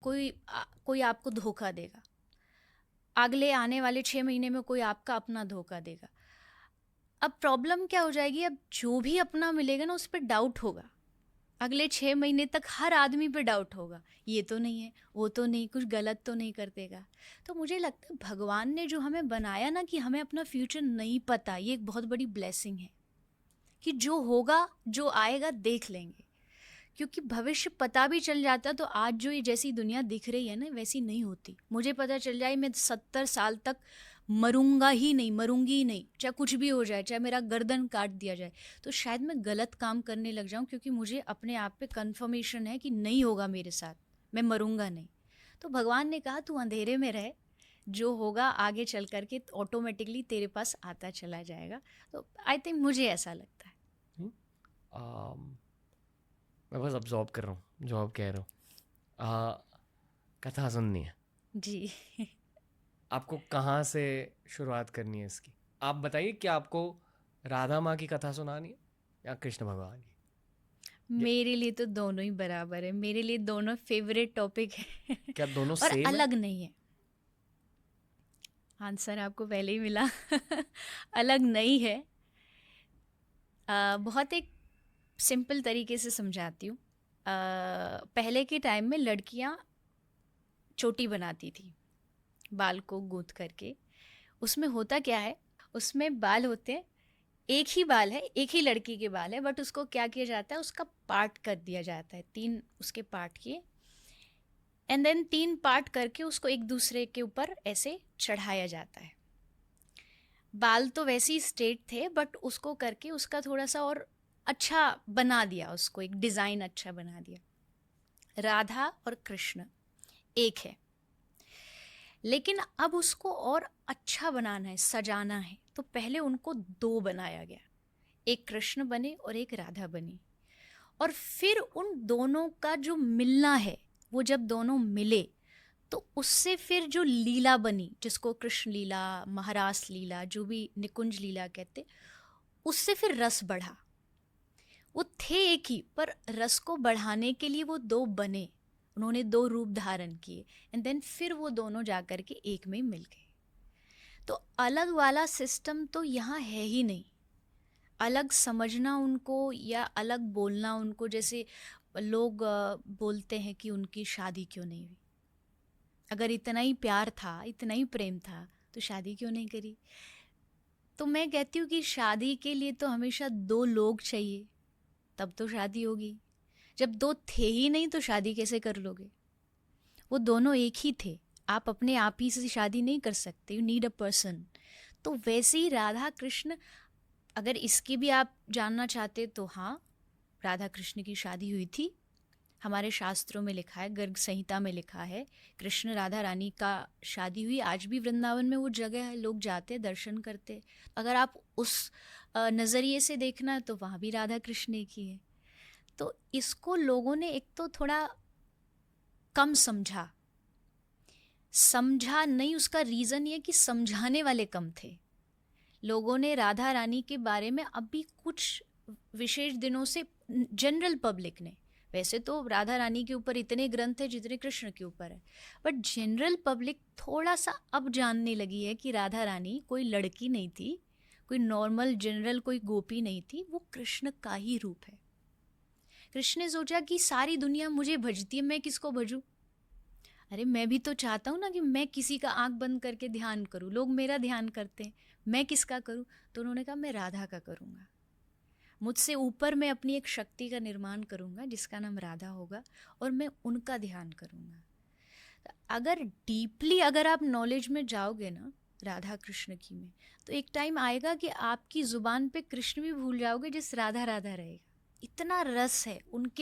कोई आपको धोखा देगा, अगले आने वाले 6 महीने में कोई आपका अपना धोखा देगा। अब प्रॉब्लम क्या हो जाएगी, अब जो भी अपना मिलेगा ना उस पर डाउट होगा। अगले 6 महीने तक हर आदमी पे डाउट होगा, ये तो नहीं है, वो तो नहीं, कुछ गलत तो नहीं कर देगा। तो मुझे लगता है भगवान ने जो हमें बनाया ना कि हमें अपना फ्यूचर नहीं पता, ये एक बहुत बड़ी ब्लेसिंग है कि जो होगा जो आएगा देख लेंगे। क्योंकि भविष्य पता भी चल जाता तो आज जो ये जैसी दुनिया दिख रही है ना वैसी नहीं होती। मुझे पता चल जाए मैं 70 साल तक मरूंगा ही नहीं, मरूंगी ही नहीं, चाहे कुछ भी हो जाए, चाहे मेरा गर्दन काट दिया जाए, तो शायद मैं गलत काम करने लग जाऊं, क्योंकि मुझे अपने आप पे कन्फर्मेशन है कि नहीं होगा मेरे साथ, मैं मरूंगा नहीं। तो भगवान ने कहा तू अंधेरे में रह, जो होगा आगे चल करके ऑटोमेटिकली तेरे पास आता चला जाएगा। तो आई थिंक मुझे ऐसा लगता है। आम, मैं बस अब्जॉर्ब कर रहा हूँ जो आप कह रहे हो। आ, कथा सुननी है, जी। आपको कहाँ से शुरुआत करनी है इसकी? आप बताइए, क्या आपको राधा माँ की कथा सुनानी है या कृष्ण भगवान की? ये मेरे लिए तो दोनों ही बराबर है, मेरे लिए दोनों फेवरेट टॉपिक है। क्या दोनों और सेम है? अलग नहीं है। आंसर आपको पहले ही मिला। अलग नहीं है। बहुत एक सिंपल तरीके से समझाती हूँ। पहले के टाइम में लड़कियाँ चोटी बनाती थी बाल को गूंथ करके। उसमें होता क्या है, उसमें बाल होते हैं, एक ही बाल है, एक ही लड़की के बाल है, बट उसको क्या किया जाता है, उसका पार्ट कर दिया जाता है, 3 उसके पार्ट किए, एंड देन 3 पार्ट करके उसको एक दूसरे के ऊपर ऐसे चढ़ाया जाता है। बाल तो वैसे ही स्ट्रेट थे, बट उसको करके उसका थोड़ा सा और अच्छा बना दिया, उसको एक डिज़ाइन अच्छा बना दिया। राधा और कृष्ण एक है, लेकिन अब उसको और अच्छा बनाना है, सजाना है, तो पहले उनको 2 बनाया गया, एक कृष्ण बने और एक राधा बनी। और फिर उन दोनों का जो मिलना है, वो जब दोनों मिले तो उससे फिर जो लीला बनी, जिसको कृष्ण लीला, महारास लीला, जो भी निकुंज लीला कहते, उससे फिर रस बढ़ा। वो थे एक ही, पर रस को बढ़ाने के लिए वो 2 बने, उन्होंने 2 रूप धारण किए, एंड देन फिर वो दोनों जाकर के एक में मिल गए। तो अलग वाला सिस्टम तो यहाँ है ही नहीं। अलग समझना उनको या अलग बोलना उनको, जैसे लोग बोलते हैं कि उनकी शादी क्यों नहीं हुई। अगर इतना ही प्यार था, इतना ही प्रेम था, तो शादी क्यों नहीं करी? तो मैं कहती हूँ कि शादी के लिए तो हमेशा 2 लोग चाहिए, तब तो शादी होगी। जब 2 थे ही नहीं तो शादी कैसे कर लोगे? वो दोनों एक ही थे, आप अपने आप ही से शादी नहीं कर सकते, यू नीड अ पर्सन। तो वैसे ही राधा कृष्ण, अगर इसकी भी आप जानना चाहते तो हाँ, राधा कृष्ण की शादी हुई थी, हमारे शास्त्रों में लिखा है, गर्ग संहिता में लिखा है, कृष्ण राधा रानी का शादी हुई। आज भी वृंदावन में वो जगह है, लोग जाते दर्शन करते। अगर आप उस नज़रिए से देखना है तो वहाँ भी राधा कृष्ण एक ही है। तो इसको लोगों ने एक तो थोड़ा कम समझा, समझा नहीं, उसका रीज़न ये कि समझाने वाले कम थे। लोगों ने राधा रानी के बारे में अभी कुछ विशेष दिनों से, जनरल पब्लिक ने, वैसे तो राधा रानी के ऊपर इतने ग्रंथ हैं जितने कृष्ण के ऊपर है, बट जनरल पब्लिक थोड़ा सा अब जानने लगी है कि राधा रानी कोई लड़की नहीं थी, कोई नॉर्मल जनरल कोई गोपी नहीं थी, वो कृष्ण का ही रूप है। कृष्ण ने सोचा कि सारी दुनिया मुझे भजती है, मैं किसको भजूं? अरे मैं भी तो चाहता हूँ ना कि मैं किसी का आंख बंद करके ध्यान करूँ, लोग मेरा ध्यान करते हैं, मैं किसका करूँ? तो उन्होंने कहा मैं राधा का करूँगा, मुझसे ऊपर मैं अपनी एक शक्ति का निर्माण करूँगा जिसका नाम राधा होगा, और मैं उनका ध्यान करूँगा। अगर डीपली अगर आप नॉलेज में जाओगे ना राधा कृष्ण की में, तो एक टाइम आएगा कि आपकी ज़ुबान पे कृष्ण भी भूल जाओगे, जिस राधा राधा रहेगा। इतना रस है उनके